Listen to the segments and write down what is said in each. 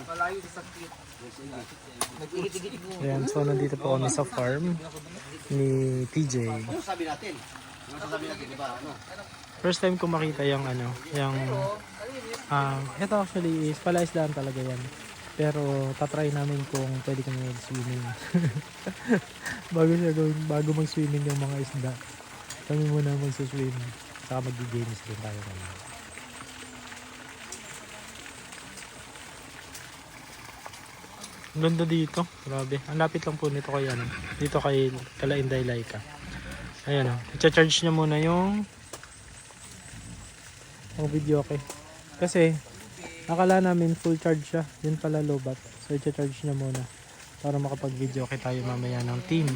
Malayo sa sakit. Ayan, so nandito po kami sa farm ni TJ. Ano sabi natin? Ano sabi natin, di ba? Ano? First time ko makita yung ano, yung ito actually is palaisdaan talaga yan. Pero tatry namin kung pwede kami mag-swimming. bago mag-swimming yung mga isda. Kami muna mag-swim. Saka mag-games din tayo ngayon. Ang ganda dito. Grabe. Ang lapit lang po nito kay ano. Dito kay Kala Inday Laika. Ayan o. I-charge niya muna yung video okay. Kasi akala namin full charge siya. Yun pala lobat. So i-charge niya muna para makapag-video okay tayo mamaya ng team.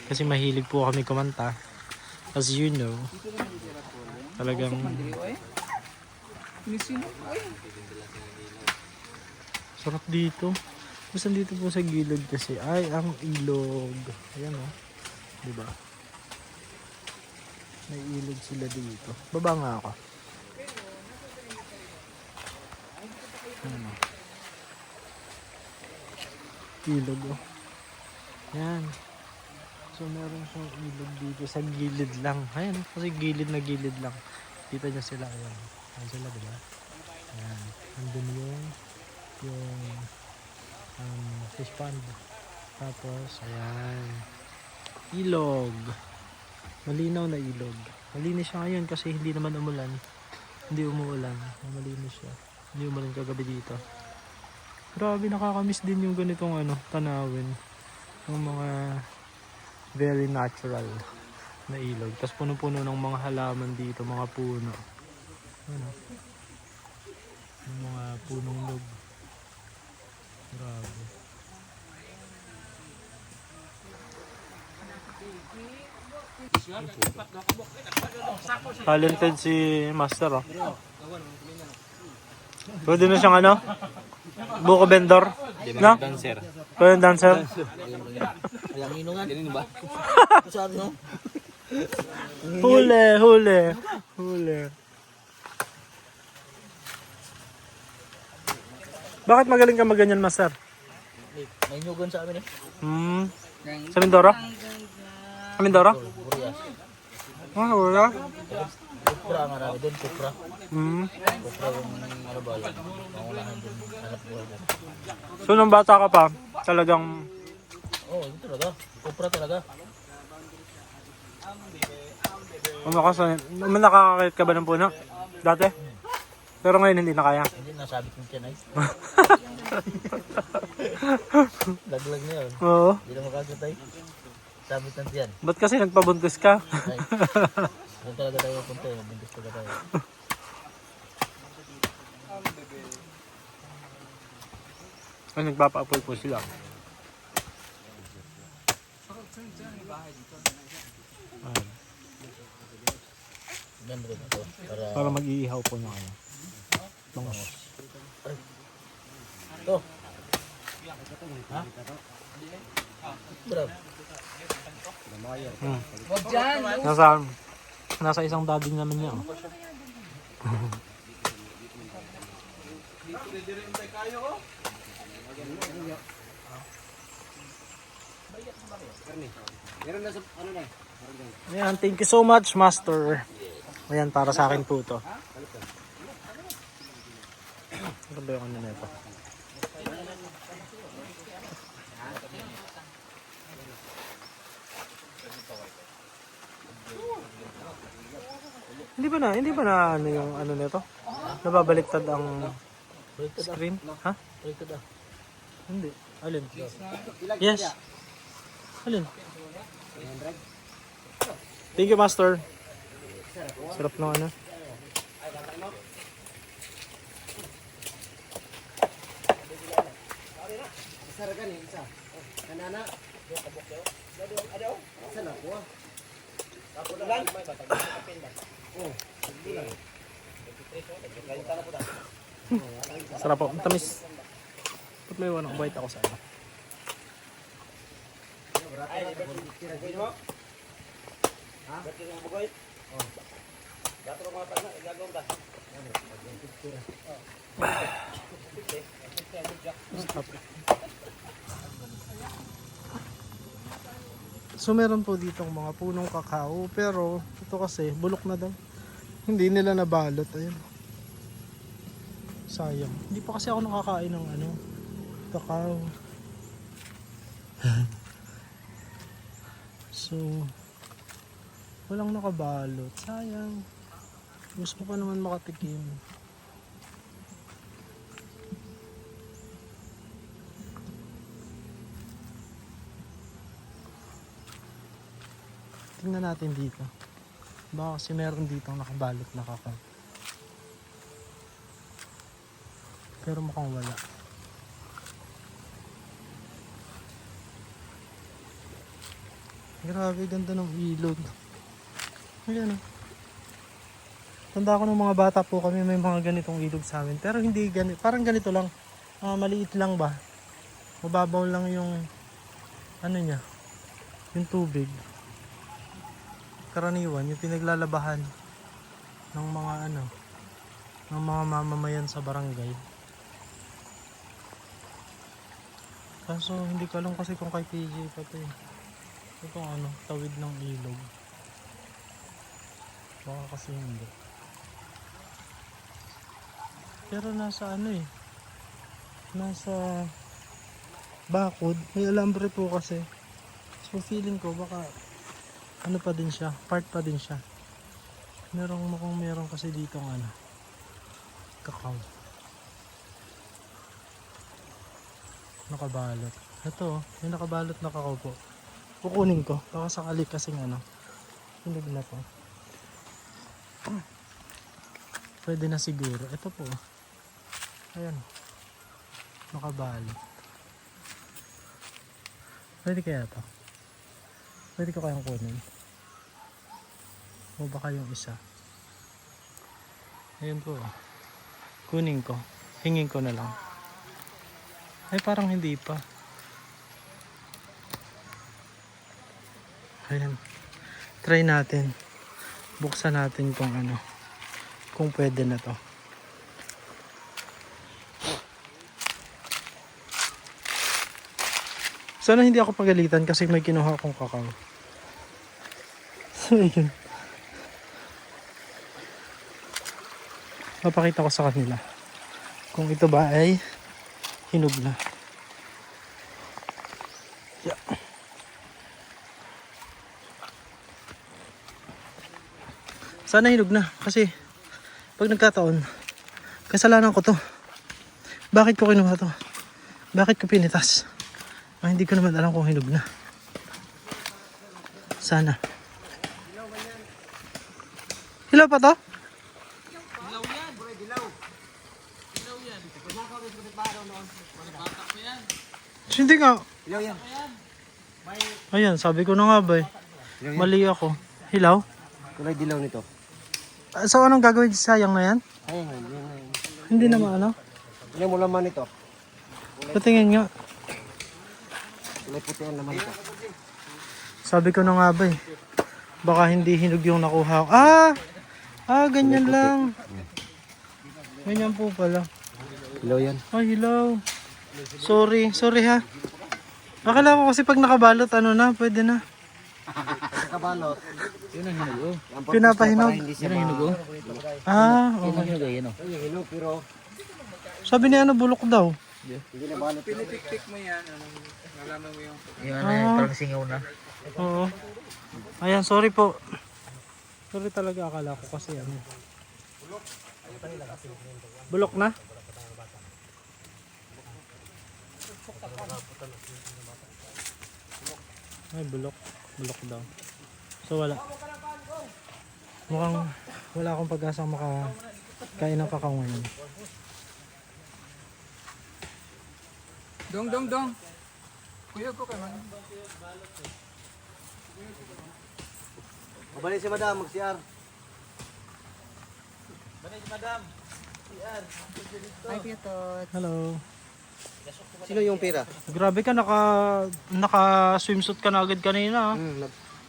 Kasi mahilig po kami kumanta. As you know. Talagang sarap dito. Basta dito po sa gilid kasi ay ang ilog. Ayan o. Diba? May ilog sila dito. Baba nga ako. Ilog o. Ayan. So meron siyang ilog dito sa gilid lang. Ayan. Kasi gilid na gilid lang. Kita nyo sila. Ayan. Ayan sila diba? Ayan. Andun yung fish pond. Tapos ayan, ilog, malinaw na ilog. Malinis siya ngayon kasi hindi naman umulan, hindi umuulan, malinis siya, hindi umulan kagabi dito. Grabe, nakakamiss din yung ganitong ano, tanawin, yung mga very natural na ilog. Tapos puno-puno ng mga halaman dito, mga puno, ano, yung mga punong log. Grabe. Talented si Master oh. Pwede na siyang ano? Buko vendor? No? Dancer. Pwede dancer? Alam nino nga. Ganun ba? Sabi no? Huli. Bakit magaling ka maganyan, Master? May nyugan sa amin eh. Sa Mindoro? Sa Mindoro? Burias. Wala. Kupra nga rami doon, kupra. Kupra yung ano ba lang. Pangunahan doon, hanap buhay doon. So nung bata ka pa, talagang Ito talaga. Kupra talaga. nakakakit ka ba ng puno? Dati? Pero ngayon hindi na kaya. Hindi nasabit ng tiyan ay. Laglag na yun. Oo. Hindi na makakatay. Sabit ng tiyan. Ba't kasi nagpabuntis ka? Ay. Doon talaga tayo punta eh. Buntis talaga tayo. Ay, nagpapa-apoy po sila. Ganda rin ito. Para mag-iihaw po na kayo. Ito. Ha? Bravo. Nasa isang dading naman niya. Oh. Ayan, thank you so much, Master. Ayan, para sa akin po ito. Ano ba yung ano na ito? Hindi ba na ano yung ano nito? Nababaliktad ang screen? Ha? Baliktad ah. Hindi. Alin? Yes. Alin? Thank you, Master. Sarap ng ano. Saragan eh, isa. Kanana. Isa na po. Sarap po. Tamis. Ba't may one bite ako sa ano? Stop. So meron po ditong mga punong kakao, pero ito kasi bulok na daw. Hindi nila nabalot. Ayun. Sayang. Hindi pa kasi ako nakakain ng kakao. So walang nakabalot. Sayang. Gusto ko pa naman makatikim. Tingnan natin dito. Baka kasi meron dito nakabalot na kakao. Pero mukhang wala. Grabe, ganda ng ilog. Ayan o. Tanda ko ng mga bata po kami, may mga ganitong ilog sa amin. Pero hindi ganito, parang ganito lang. Maliit lang ba? Mababaw lang yung niya, yung tubig. Karaniwan, yung pinaglalabahan ng mga ng mga mamamayan sa barangay. Kaso hindi ko alam kasi kung kay PJ pa ito eh. Itong tawid ng ilog. Baka kasi hindi. Pero nasa nasa bakod. May alambre po kasi. So feeling ko baka pa din siya, part pa din siya. Meron kasi dito kakao. Nakabalot. Ito, may nakabalot na kakao po. Kukunin ko, baka sakali kasing hinog na to. Pwede na siguro. Ito po. Ayan. Nakabalot. Pwede kaya to? Pwede ko kayang kunin. O baka yung isa. Ayun po. Kunin ko. Hingin ko na lang. Ay parang hindi pa. Ayan. Try natin. Buksan natin kung kung pwede na to. Sana hindi ako pagalitan kasi may kinuha akong kakao. So yun. Papakita ko sa kanila kung ito ba ay hinog na. Yeah. Sana hinog na kasi pag nagkataon kasalanan ko to. Bakit ko kinuha to? Bakit ko pinitas? Hindi ko naman alam kung hinog na. Sana. Hilaw pa to? Dilaw yan. Dilaw. Dilaw yan. Bata ko yan. Hindi nga. Ilaw yan. Ayan, sabi ko na nga ba eh. Mali ako. Hilaw? Kulay dilaw nito. So anong gagawin? Sayang na yan? Ayun, Hindi naman Ilan mo laman ito? Patingin nga. Kulay puti ang laman ito. Sabi ko na nga ba eh. Baka hindi hinog yung nakuha ko. Ganyan lang. Ganyan po pala. Ilaw yan. Ay, hilaw. Sorry ha. Akala ko kasi pag nakabalot, pwede na. Nakabalot. Yun ang hinog. Pinapahinog. Yun ang hinog. Okay. Yun ang hinog. Yun ang Hinog pero Sabi niya bulok daw. hindi na balot. Pinipik-pik mo yan. Nalaman mo yung... Yun Ah. parang singaw na. Oo. Ayan, sorry po. Sorry talaga, akala ko kasi bulok na? Ay, bulok. Bulok daw. So wala. Mukhang wala akong pag-asa makakain ng kakao ngayon. Dong. Kuya ko ka man. Mabalik si madam, mag-CR. Balik si madam. Hi, Kuya Tot. Hello. Sino yung pira? Grabe ka, naka swimsuit ka na agad kanina.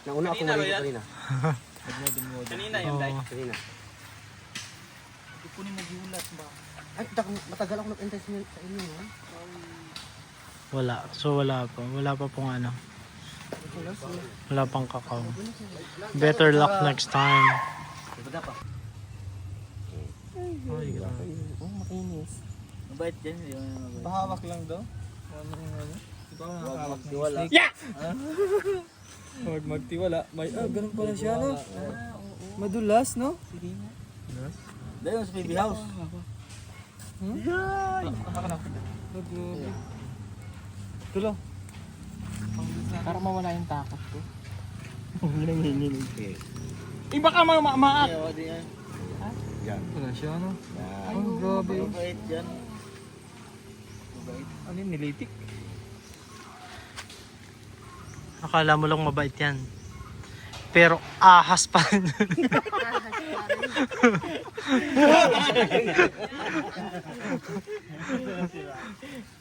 Nauna ako maligo kanina. Kanina Oo. Kanina. kunin mo giulat ba? Ay, matagal ako nag-intay sa inyo, ha? Wala. So wala pa. Wala pa pong ano. Wala pang kakao. Better luck next time. Baga pa. Ay, grabe. Oh, makinis. Mabait yan. Pahawak lang daw. Ikaw ang hawak ng Wala. Huwag magtiwala. May, ganun pala siya, no? Madulas, no? Dahil sa baby house. Tulo. Para mawala yung takot ko. Eh, baka maat. Ayaw din yan. Wala siya, no? Oh, grabe. Mabait yan. Ano yun, nilitik? Akala mo lang mabait yan. Pero ahas pa rin.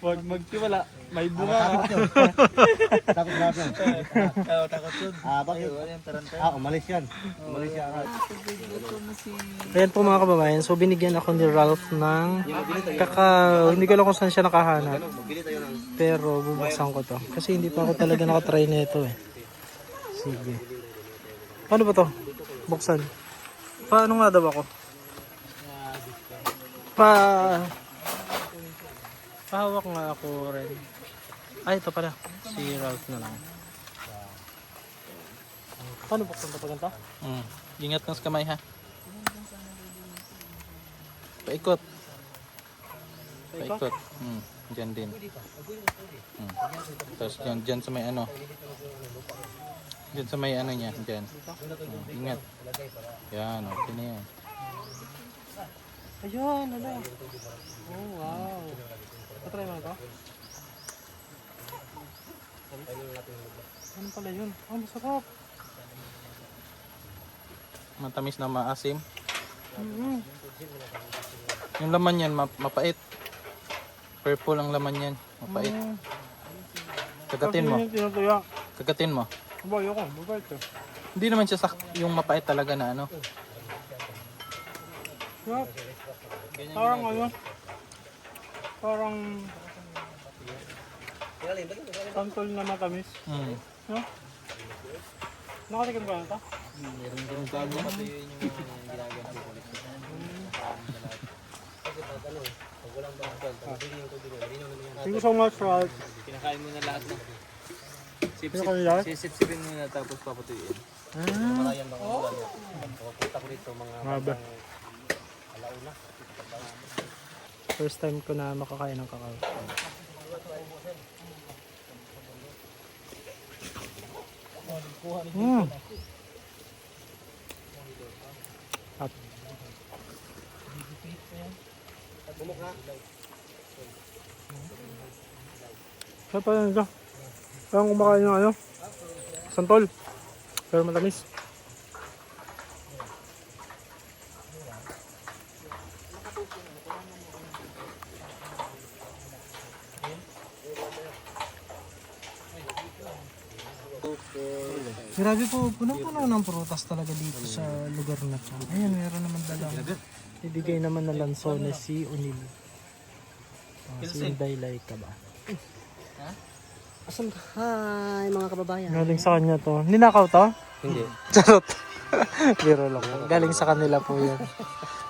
Huwag magtiwala. May bunga. Takot grabe. Takot yun. Bakit? Yan, tarantay. Umalis yan. Umalis yan. Ayan po mga kababayan. So binigyan ako ni Ralph ng hindi ko alam kung saan siya nakahanap. Magbili tayo ng... Pero bubuksan ko to. Kasi hindi pa ako talaga nakatry na ito eh. Sige. Paano ba to? Buksan. Paano nga daw ako? Pahawak nga ako rin. Ay, ito pala. Si Ralph na lang. Paano buksan ito pag ganito? Ingat ng kamay, ha? Paikot. Paikot. Diyan din. Tapos dyan sa may ano. Dyan sa may ano niya. Dyan. Ingat. Yan. Okay na yan. Ayun, ano? Oh, wow. Patry mo ito? Ano pala yun? Oh, masarap. Matamis na maasim. Yung laman yan, mapait. Purple ang laman yan. Mapait. Kagatin mo. Tinutuya. Kagatin mo. Aba, ayoko. Mabait eh. Hindi naman siya yung mapait talaga na ano. Sarap. Parang ano? Parang santol na matamis. No? Nakatikim ka na ito? Meron din bago pati yung ginagawa ng police. Thank you so much, Ralph. Kinakain mo na lahat na. Kinakain lahat? Sisip-sipin mo na tapos papatuyin. Malayan bang ulan yan. Pagpunta ko dito mga... Grabe. First time ko na makakain ng kakao. At Saan pa yan ito? Parang kumakain ng ano? Santol. Pero matamis. Grabe po, punong-puno ng prutas talaga dito sa lugar na to. Ayan, meron naman dalang. Ibigay naman na lansones si Unil. Si Inday ka ba? Asan ka? Hi, mga kababayan. Galing sa kanya to. Ninakaw to? Hindi. Charot. Biro lang po. Galing sa kanila po yan.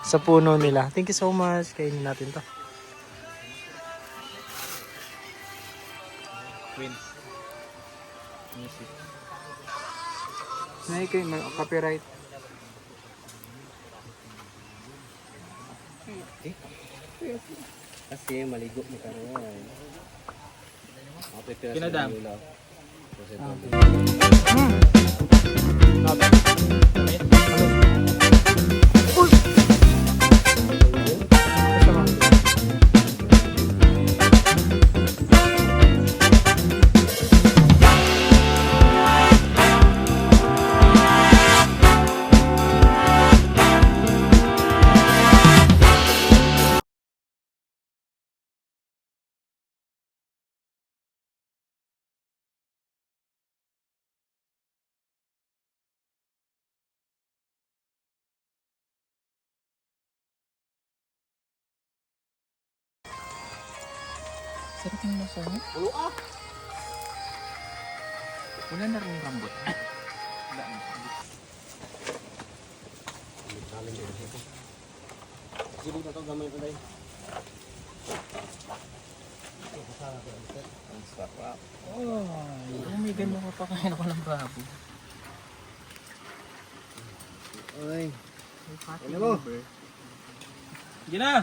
Sa puno nila. Thank you so much. Kainin natin to. Queen. Music. May copyright. Kasi maligo mo karoon. Kinadam. Sarap yung lasa niya. Wala na rin yung rambut. Silog na to, gamay ko dahil. Ang sarap. Oh my God, makapakain ako ng baboy. Ay. Ano mo? Sige na!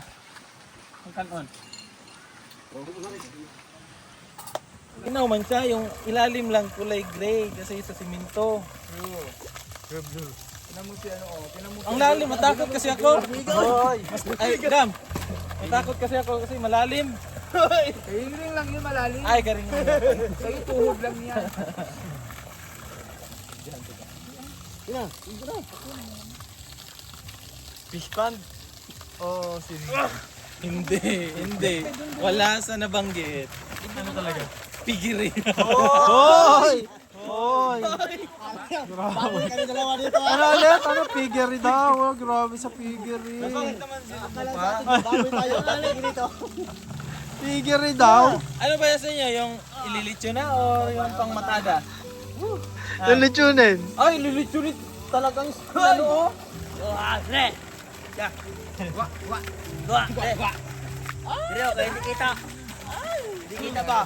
Ang kanon. Ginaw man siya, yung ilalim lang kulay gray kasi sa simento. Ang lalim, matakot kasi ako. Ay, Gam. Matakot kasi ako kasi malalim. Kahiling lang yun malalim. Ay, garing mo. Sa'yo tuhog lang yan. Fish pond? Oh, hindi. Wala sa nabanggit. Ano talaga? Pigiri. Hoy! Hoy! Grabe. Kami dalawa dito. Ano ulit? Ano pigiri daw? Oh, grabe sa pigiri. Baboy tayo, tayo dito. Pigiri daw? Ano ba yan sa inyo? Yung ililitsyo na o yung pangmatada? Lilitsunin? Ay, lilitsunin talagang ano oh. Pero, kaya hindi kita. Hindi kita ba?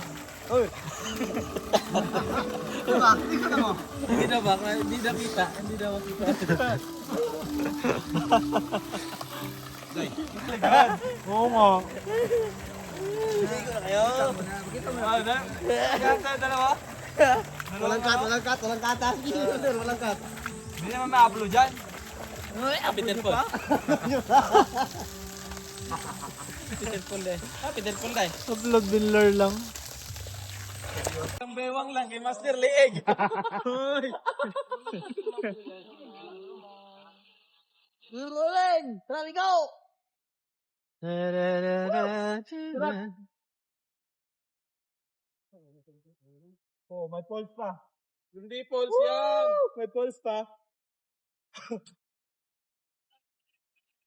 Hindi na ba? Hindi na kita. Hindi na makita. Oo nga. Dalawa? Walang cut. Walang cut. Walang cut. Hindi naman ma-upload dyan. Peter Paul. Peter Paul eh. Peter Paul eh. Upload binler lang. Ang bewang lang kay Master Leeg. Rolling! Tara, go! Oh, may pulse pa. Hindi pulse yan. May pulse pa.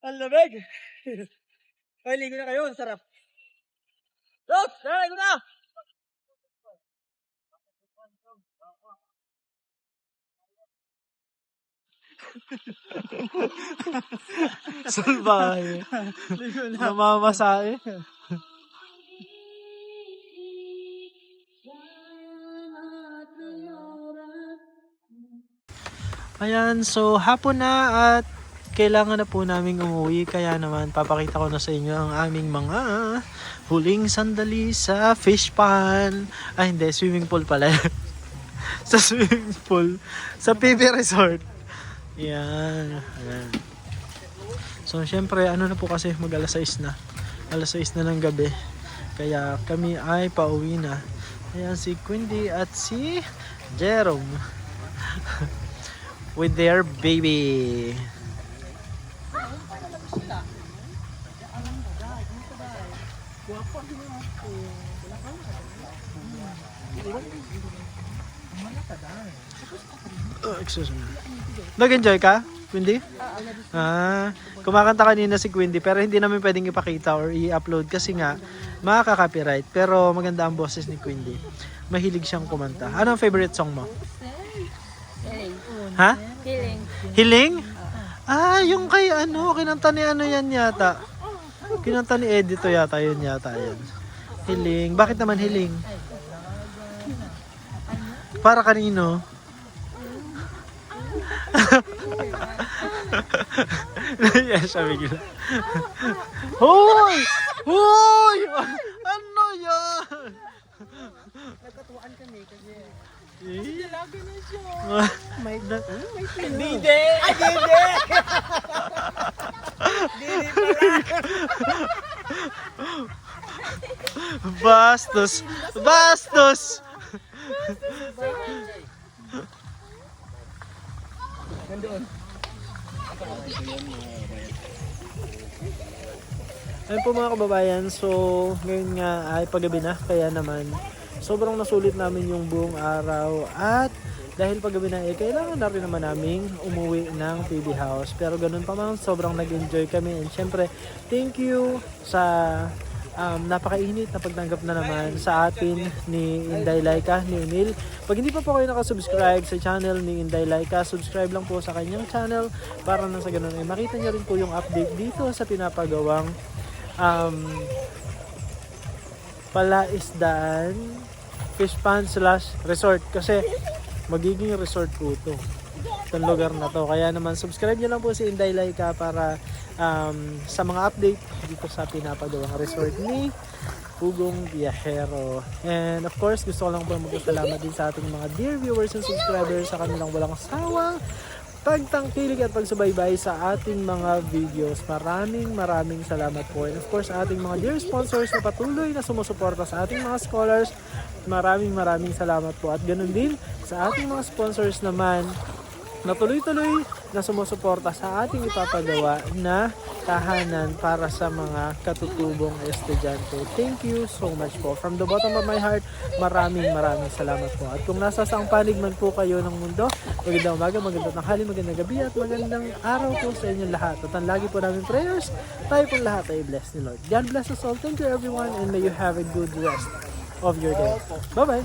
Ang lamig. Ay, ligo na kayo. Sarap. Look! Tara, ligo na! Salbahe. Namamasahe. Ayan, so hapon na at kailangan na po naming umuwi. Kaya naman papakita ko na sa inyo ang aming mga huling sandali sa fish pond. Ay hindi, swimming pool pala. Sa swimming pool. Sa PB Resort. Yan. Ayan. So syempre ano na po kasi mag alas 6 na. Alas 6 na ng gabi. Kaya kami ay pauwi na. Ayan si Quindy at si Jerome. With their baby. Excuse me. Nag-enjoy ka, Quindy? Kumakanta kanina si Quindy pero hindi namin pwedeng ipakita or i-upload kasi nga makaka-copyright. Pero maganda ang boses ni Quindy. Mahilig siyang kumanta. Ano ang favorite song mo? Ha? Healing. Hiling? Yung kay kinanta ni yan yata. Kinanta ni Edito yata, yun yata yun. Hiling. Bakit naman hiling? Para kanino? Yes, siya bigla. Hoy! Hoy! Ano yan? Nagkatuwaan kami kasi... Dalaga na siya. May Dide! Ay, Dide! Bastos! Bastos! Nandoon. Ayun po mga kababayan, so ngayon nga ay paggabi na, kaya naman sobrang nasulit namin yung buong araw at dahil paggabi na kailangan na rin naman naming umuwi ng PB House. Pero ganun pa man, sobrang nag-enjoy kami and syempre thank you sa napakainit na pagtanggap na naman sa atin ni Inday Laika, ni Emil. Pag hindi pa po kayo nakasubscribe sa channel ni Inday Laika, subscribe lang po sa kanyang channel para nang sa ganun ay makita niyo rin po yung update dito sa pinapagawang palaisdaan fish pond / resort, kasi magiging resort po ito, itong lugar na to. Kaya naman subscribe nyo lang po si Inday Laika para sa mga update dito sa pinapagawang resort ni Pugong Biyahero. And of course, gusto ko lang po magpasalamat din sa ating mga dear viewers and subscribers sa kanilang walang sawang pagtangkilik at pagsubaybay sa ating mga videos. Maraming salamat po. And of course, sa ating mga dear sponsors na patuloy na sumusuporta sa ating mga scholars, maraming salamat po. At ganun din sa ating mga sponsors naman na tuloy-tuloy na sumusuporta sa ating ipapagawa na tahanan para sa mga katutubong estudyante. Thank you so much po. From the bottom of my heart, maraming salamat po. At kung nasa saang panig man po kayo ng mundo, magandang umaga, magandang tanghali, magandang gabi, at magandang araw po sa inyong lahat. At ang lagi po namin prayers, tayo po lahat ay bless ni Lord. God bless us all. Thank you everyone, and may you have a good rest of your day. Bye-bye!